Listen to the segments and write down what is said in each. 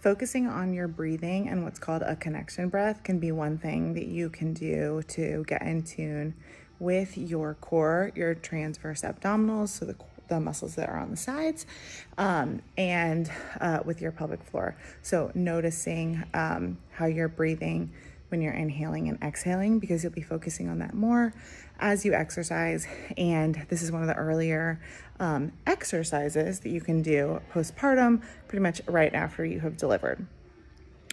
Focusing on your breathing and what's called a connection breath can be one thing that you can do to get in tune with your core, your transverse abdominals, so the muscles that are on the sides, and with your pelvic floor. So noticing how you're breathing when you're inhaling and exhaling, because you'll be focusing on that more as you exercise. And this is one of the earlier exercises that you can do postpartum, pretty much right after you have delivered.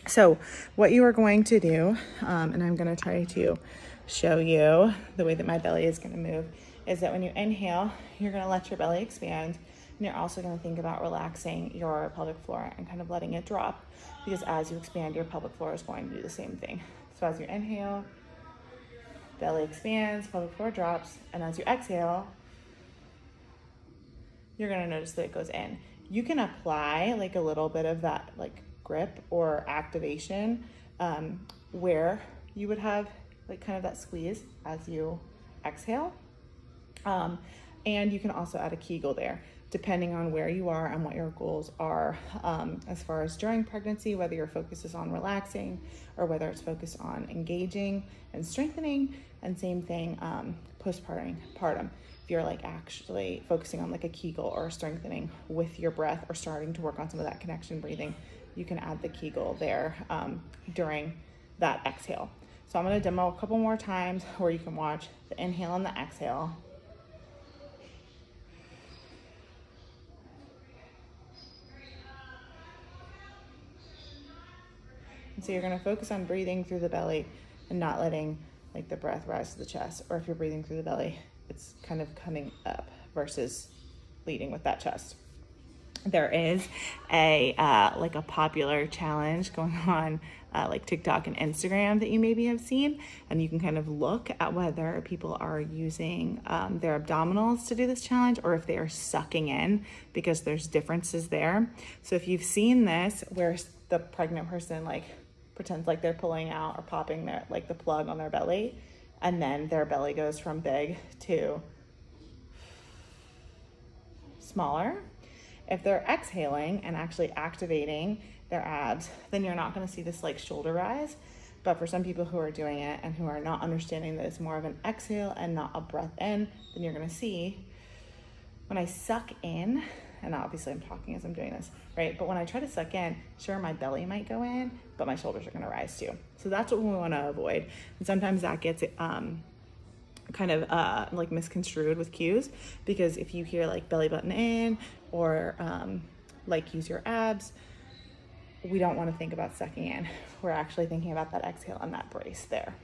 So what you are going to do, and I'm going to try to show you the way that my belly is going to move, is that when you inhale, you're going to let your belly expand, and you're also going to think about relaxing your pelvic floor and kind of letting it drop, because as you expand, your pelvic floor is going to do the same thing. So as you inhale, belly expands, pelvic floor drops, and as you exhale, you're going to notice that it goes in. You can apply like a little bit of that like grip or activation where you would have like kind of that squeeze as you exhale. And you can also add a Kegel there, depending on where you are and what your goals are as far as during pregnancy, whether your focus is on relaxing or whether it's focused on engaging and strengthening. And same thing postpartum. If you're like actually focusing on like a Kegel or strengthening with your breath or starting to work on some of that connection breathing, you can add the Kegel there during that exhale. So I'm going to demo a couple more times where you can watch the inhale and the exhale. And so you're going to focus on breathing through the belly and not letting like the breath rise to the chest. Or if you're breathing through the belly, it's kind of coming up versus leading with that chest. There is a like a popular challenge going on like TikTok and Instagram that you maybe have seen, and you can kind of look at whether people are using their abdominals to do this challenge or if they are sucking in, because there's differences there. So if you've seen this where the pregnant person like pretends like they're pulling out or popping their like the plug on their belly, and then their belly goes from big to smaller. If they're exhaling and actually activating their abs, then you're not going to see this like shoulder rise. But for some people who are doing it and who are not understanding that it's more of an exhale and not a breath in, then you're going to see when I suck in, and obviously I'm talking as I'm doing this, right? But when I try to suck in, sure, my belly might go in, but my shoulders are going to rise too. So that's what we want to avoid. And sometimes that gets kind of like misconstrued with cues, because if you hear like belly button in or like use your abs, we don't want to think about sucking in. We're actually thinking about that exhale and that brace there.